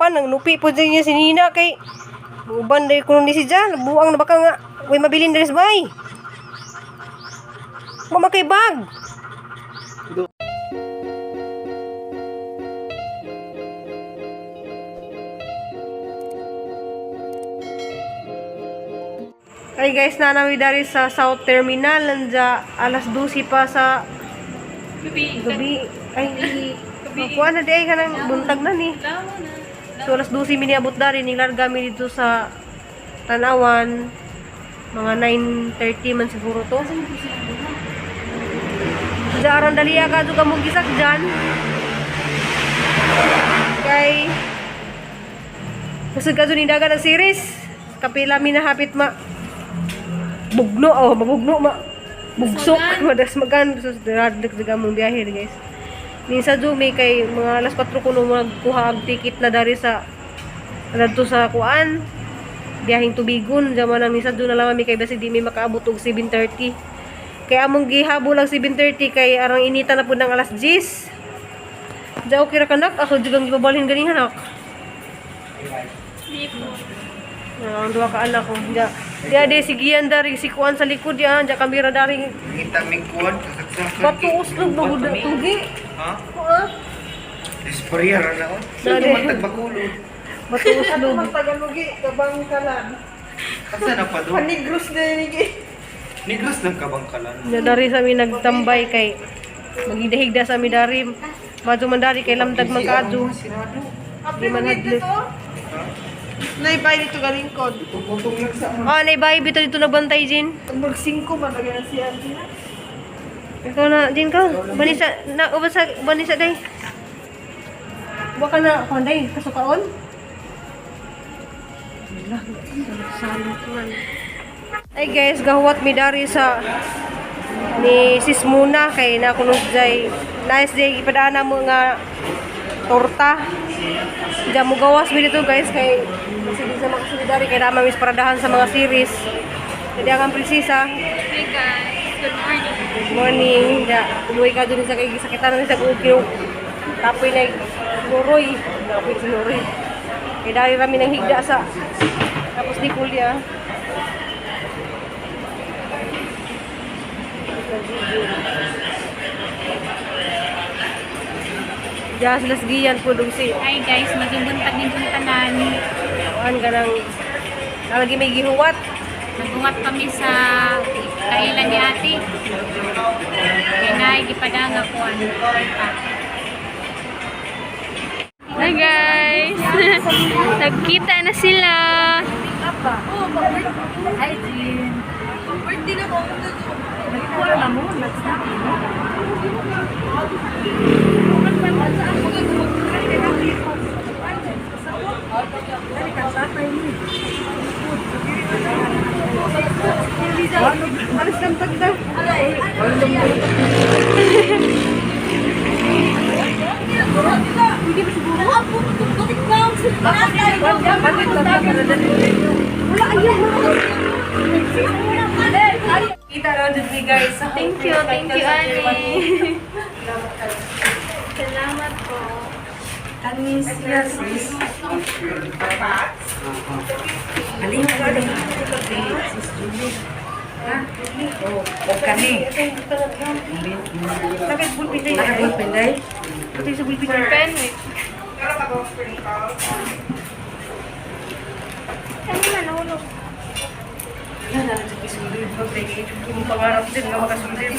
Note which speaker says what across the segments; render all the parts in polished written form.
Speaker 1: apan nang nupi po din niya si Nina kay uban dahil kuno ni si Jan buang na baka nga way mabilin dres bay. Mama kay bag. Ay guys, nanami dari sa South Terminal nanja alas 12 pa sa gabi. Ay, kuha na di ay kanang buntag na ni. So alas 12 miniabot dari nilarga mi dito sa Tanawan. Mga 9:30 man siguro to. Diyan daliya ka juga mo gisak dyan. Kay kusog ka dun dagan ang series. Kapila mi na hapit ma bugno mabugno bugsok madas magan so dagdag mong biyahe guys. Minsan may kay mga alas 4 kuno magkuha og ticket na dari sa adto sa kuan biyaheng Tubigon jaman nang minsan na lang mi kay basi di mi makaabot og 7:30 kay among gihabol lang 7:30 kay arang inita na pud ng alas 10 jaw kira kanak ako jugang gipabalhin gani hanak ang dua ka anak ko. Dia sigian dari si kuan sa likod ya, ja kamera dari.
Speaker 2: Kita mingkuan
Speaker 1: Patuos lug bagud tugi.
Speaker 2: Ha?
Speaker 1: Oo.
Speaker 2: Disperyer na ko. Dali matag bagulo.
Speaker 1: Patuos lug.
Speaker 3: Tagalugi kabang kalan.
Speaker 2: Asa na pa do?
Speaker 3: Panigros na nigi.
Speaker 2: Negros ng kabangkalan.
Speaker 1: Dari sa mi nagtambay kay magidahigda sa mi dari. Madto man dari kay lamdag man kaadto. Di man hadlok.
Speaker 3: Naibay dito galingkod.
Speaker 2: Putong lang sa
Speaker 1: Naibay bito dito nagbantay Jin.
Speaker 3: Tambag 5 man lagi na siya.
Speaker 1: Ikaw na Jin ka. Banisa na ubasa banisa day. Wa ka na konday kasukaon. Ay guys, gahuwat mi dari sa ni Sis Muna kay nakunog jay nice day ipadana mo nga torta. Diyan mo gawas mi dito guys kay sige sa mga solidary kay naman mis paradahan sa mga series. Jadi ang prinsesa.
Speaker 4: Hey guys, good morning.
Speaker 1: Good morning. Umuwi ka dun sa kay sakitan sa kukyo. Tapoy na sinuroy. Tapoy sinuroy. Kay dari rami nang higda sa tapos di kulya. Diyan sila sigiyan po dun si
Speaker 4: Hi guys, magbuntag din yung tanan.
Speaker 1: Kuan ganang lagi may gihuwat.
Speaker 4: Nagungat kami sa kailan ni ate. Kaya na, igipadanga ko ano. Hi guys! Nagkita na sila! Hi Jean!
Speaker 3: Birthday na ko.
Speaker 4: Wala na mo,
Speaker 3: Alis lang pa kita.
Speaker 1: Kita lang dito guys.
Speaker 4: Thank you, Annie. Salamat po.
Speaker 3: Anis niya sis. Aling ka rin. Sis Julie. Ha? O kami.
Speaker 1: Sakit bulpinday.
Speaker 3: Nakagulpinday.
Speaker 1: Pati sa bulpinday.
Speaker 4: Pen, wait. Ano na, nahulog?
Speaker 1: Yan na sa kisulid. Yung pangarap din na makasulid.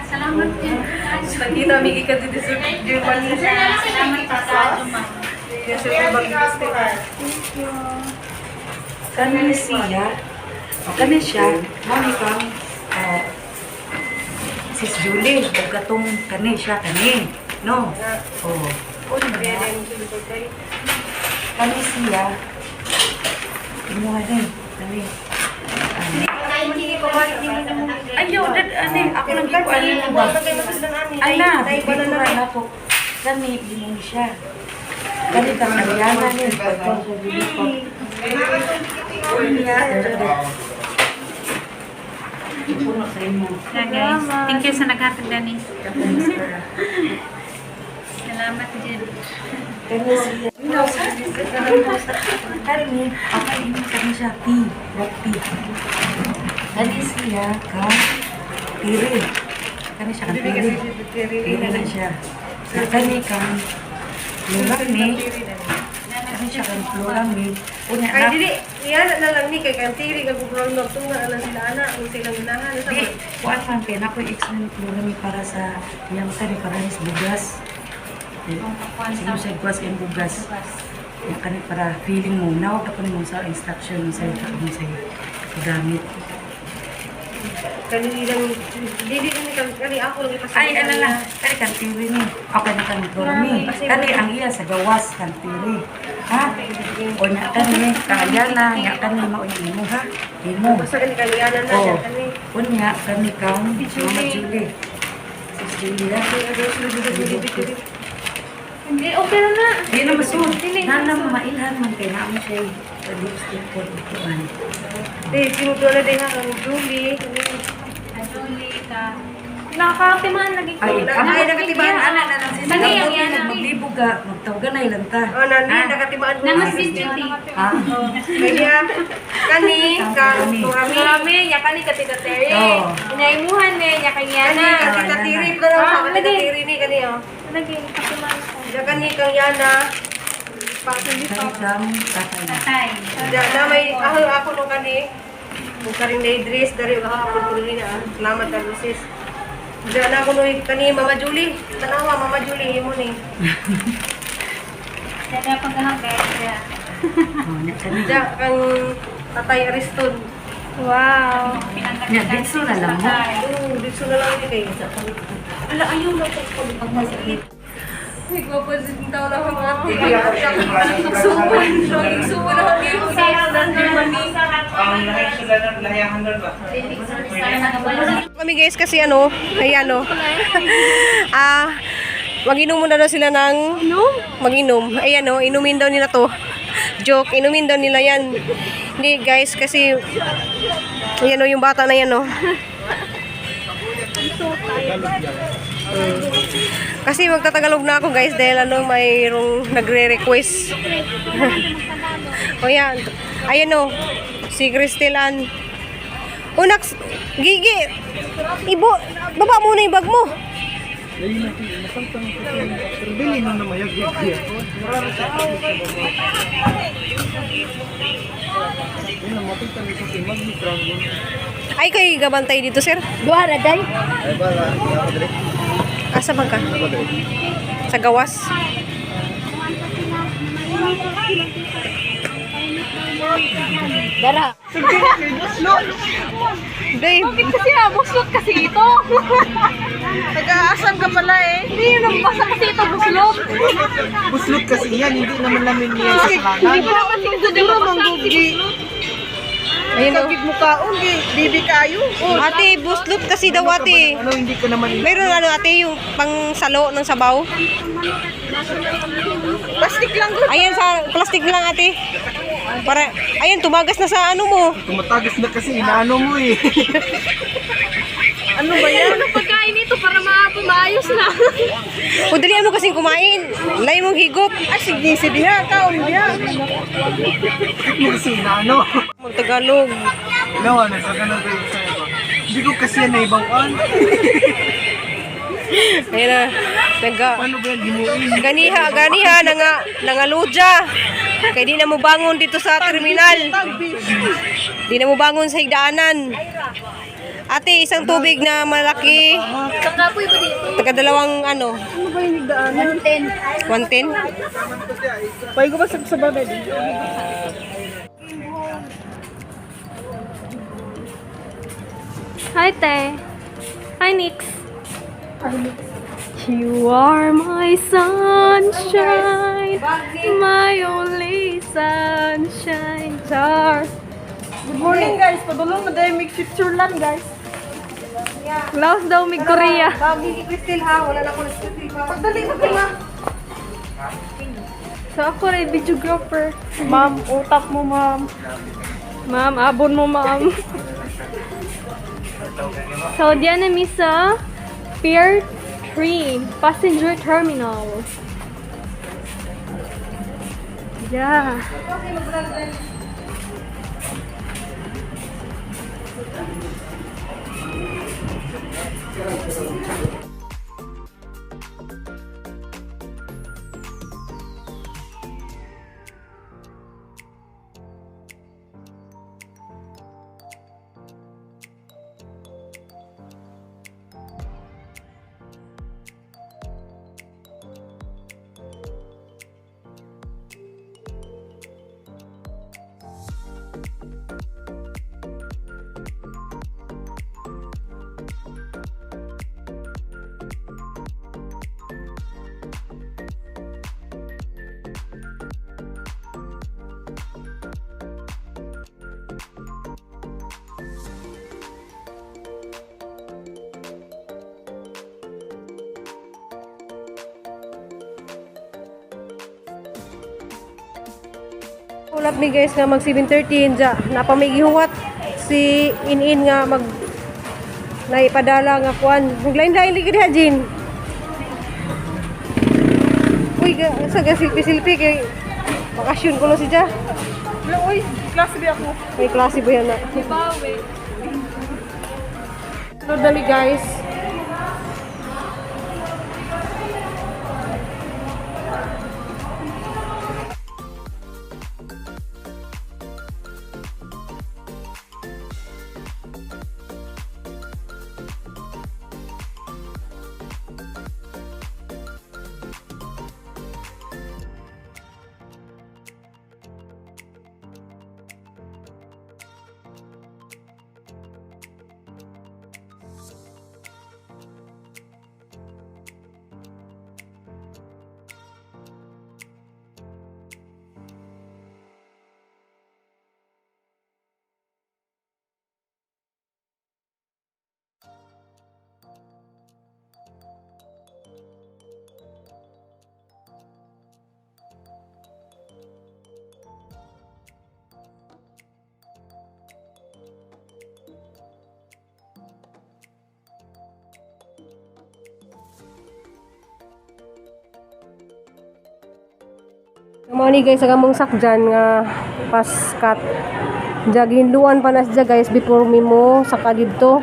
Speaker 4: Salamat din.
Speaker 1: Nakita may ikat dito sa German.
Speaker 4: Salamat pa sa ma'am.
Speaker 1: Yes, sir.
Speaker 3: Kani siya. O kani siya. Mami kang Sis Julie. O katong kani siya. Kani. No? O. Kani siya. Ano nga din? Kani. Ayaw, ako lang ko Ana, bibituran ako. Kani, limong siya. Kani kang Ariana niya.
Speaker 4: Na guys, thank you sa naghatag dani. Salamat din.
Speaker 3: Kani siya. Kani, apa ini kani siya tea, black tea. Kani siya ka tiri. Kani siya ka tiri. Tiri na siya. Kani kang lulami. Kani siya kang lulami. Unya
Speaker 1: Kay
Speaker 3: na.
Speaker 1: dili, yan na lang ni kay kantiri kag gubron no tunga alang sila ana kung silang ganahan sa
Speaker 3: Di, kuan man kay nakoy excellent lulami para sa yang kani para sa bugas. Sige siya bugas yung bugas. Yung kani para feeling mo. Nawag ako mo sa instruction sa gamit.
Speaker 1: kanili lang dili ni kani ako lang ipasabot.
Speaker 3: Ay, ano lang. Kani kantiri ni. Okay na kani lulami. Kani ang iya sa gawas kantiri. Ha? O nya kani. Kaya na. Nya kani maunin mo ha. Imo.
Speaker 1: Basta kani kalianan na
Speaker 3: Oh.
Speaker 1: dyan kani.
Speaker 3: Unya kani kang Mama Julie. Sis Julie ha.
Speaker 4: Hindi, okay na na.
Speaker 3: Di na masud. Nana mailhan man kay na mo siya lipstick ko ituan.
Speaker 1: Sinuto na din ha kang Julie.
Speaker 4: Aduli ka. Nakakatiman lagi ko.
Speaker 3: Ay,
Speaker 1: Ay, nakatibahan.
Speaker 3: ana na lang sila.
Speaker 4: Lagi yung yan.
Speaker 3: Maglibog ka, magtawagan na ilan ta.
Speaker 1: Oh, nani nakatibaan ko.
Speaker 4: Namas din Judy.
Speaker 3: Ha?
Speaker 1: Kaya kani kang turami.
Speaker 4: Marami, niya ka ni Katita-Terry.
Speaker 3: Oo.
Speaker 4: Inaimuhan ni, niya kanya
Speaker 1: Kani
Speaker 4: na.
Speaker 1: kang katirip ka lang sa
Speaker 4: lagi.
Speaker 1: katirip ni kani oh.
Speaker 4: Lagi, katiman ko.
Speaker 1: Da kani kang yana.
Speaker 3: Kay jam tatay.
Speaker 4: Tatay.
Speaker 1: Da na may ako nung kani. Kung karing na dress dari gahapon ko rin na. Salamat ka Lucis. Da na ako nung kani Mama Julie. Tanawa Mama Julie imo ni.
Speaker 4: Dada pagkahagay siya.
Speaker 3: Oh, nya kani.
Speaker 1: Da kang Tatay Ariston.
Speaker 4: Wow.
Speaker 3: Nya ditso na lang mo.
Speaker 1: Oo, dito na lang ni kay. Ala ayaw na ko pag masakit. Ay, gwapansin ng tao lang ang ate. Suwan, laging suwan ang game. Kami guys kasi ano, ayan o. Mag-inom muna daw sila ng... Mag-inom. Ayan o, inumin daw nila to. Joke, inumin daw nila yan. Hindi guys, kasi... Ayan o, yung bata na yan o. Kasi magtatagalog na ako guys dahil ano mayroong nagre-request. O yan. Ayan o. Si Cristel Ann. Unax. Gigi. Ibo. Baba muna yung bag mo. Ay kay gabantay dito sir.
Speaker 4: Duha na, day.
Speaker 1: Asa man ka? Sa gawas.
Speaker 4: Dara.
Speaker 1: Dave,
Speaker 4: Bakit kasi buslot kasi ito?
Speaker 1: nag-aasam ka pala eh.
Speaker 4: Hindi yun ang basa kasi ito, buslot.
Speaker 2: Buslot kasi yan, hindi naman namin niya sa
Speaker 4: Hindi
Speaker 2: kanan.
Speaker 4: ko naman ito dito manggugi.
Speaker 1: Ayun o.
Speaker 5: mo kaon, bibi kayo.
Speaker 1: Ate, buslot kasi daw ate.
Speaker 2: Ano, hindi ko naman
Speaker 1: Mayroon ano ate, yung pang salo ng sabaw.
Speaker 5: Plastic lang ko.
Speaker 1: Ayan sa plastic lang ate. Para, ayan, tumagas na sa ano mo.
Speaker 2: tumatagas na kasi, inaano mo eh.
Speaker 5: Ano ba yan?
Speaker 4: Ano pagkain ito para maayos na?
Speaker 1: O dali ano kasing kumain. Lay mong higop.
Speaker 5: Ay, sige diha, kaon diha.
Speaker 2: Kasi inaano.
Speaker 1: Magtagalog.
Speaker 2: No, ano, sa ganun ko yung sa'yo ko. Hindi ko kasi yan naibawan.
Speaker 1: Ayan na.
Speaker 2: Paano ba yan, gimuin?
Speaker 1: Ganiha, nangaluja. Kaya di na mo bangon dito sa terminal. Di na mo bangon sa higdaanan. Ate, isang tubig na malaki.
Speaker 4: Kakapoy ba dito?
Speaker 1: Tagadalawang ano,
Speaker 5: Ano ba yung higdaanan?
Speaker 1: 110.
Speaker 5: Pay ko ba sa babay?
Speaker 4: Hi, Te. Hi, Nix. You are my sunshine, my only sunshine. Star.
Speaker 5: Good morning guys, padulong na dahil make picture lang guys.
Speaker 4: Laos daw mig Korea.
Speaker 1: Bagi ni Cristel ha, wala na ko na Cristel pa. Pagdali mo kaya.
Speaker 4: So ako rin videographer.
Speaker 5: Ma'am, utak mo ma'am.
Speaker 4: Ma'am, abon mo ma'am. So diyan na mi sa Pier 3 Passenger Terminal.
Speaker 1: Yeah. Ulap mi guys nga mag 7:13 ja napamigihuwat si in nga mag naipadala nga kuan. Naglain-lain ligi diha Jin. Uy, sa silpi-silpi kay bakasyon ko no si ja.
Speaker 5: Wala, uy, klase ba ako?
Speaker 1: May klase ba yan na?
Speaker 4: Bawi.
Speaker 1: Lord dali guys. Mga ni guys, agamong sakjan nga paskat. Jaginluan pa na siya guys before mi mo saka dito.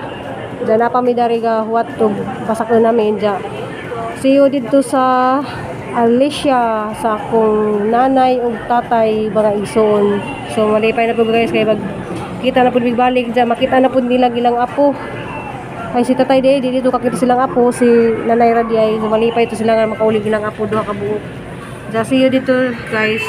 Speaker 1: Diyan na pa mi dari ga huwat to pasakon namin dyan. See you dito sa Alicia sa akong nanay ug tatay mga igsoon. So malipay na po guys kay kita na po balik dyan. Makita na po nila ilang apo. Ay si tatay dito kakita silang apo si nanay Radiay. So malipay to sila nga makaulig ilang apo duha ka buok. Just see you dito guys.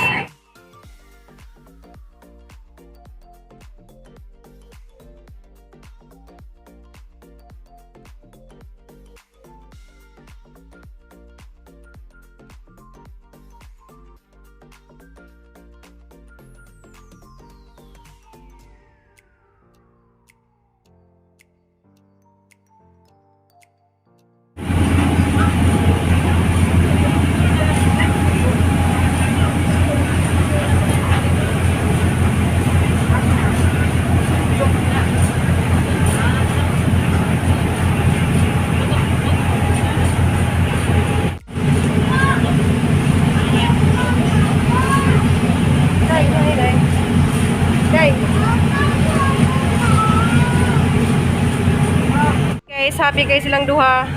Speaker 1: Guys, happy kayo silang duha.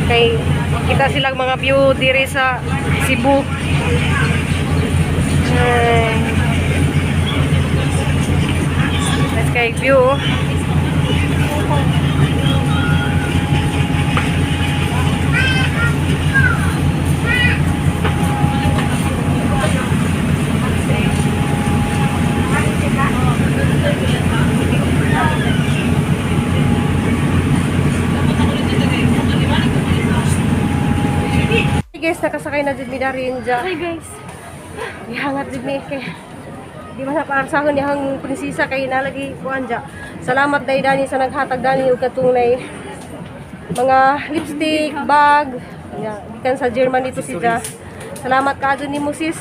Speaker 1: Kay kita silang mga view diri sa Cebu. Let's kay view. Guys, nakasakay na dyan mi darin dyan.
Speaker 4: Hi guys.
Speaker 1: Ihangat dyan mi. Di ba sa paarsahon niyang prinsesa kay nalagi kuan dyan. Salamat day dani sa naghatag dani yung katunay. Mga lipstick, bag. Ikan sa German dito si dyan. Salamat ka dyan ni mo sis.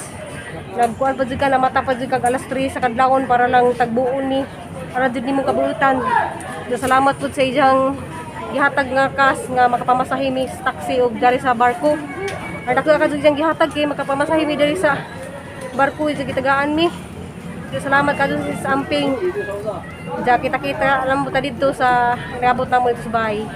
Speaker 1: Nagkuan pa dyan ka, namata pa dyan kag alas 3 sa kadlawon para lang tagbuon ni. Para dyan ni mong kabuutan. Salamat po sa iyang gihatag nga kas nga makapamasahe mi sa taxi o dari sa barko. Ang dako ka dyan gihatag kay makapamasahe mi dari sa barko sa gitagaan mi. Salamat ka dun sa amping. Ja kita-kita alam mo ta dito sa niabot na mo ito sa bahay.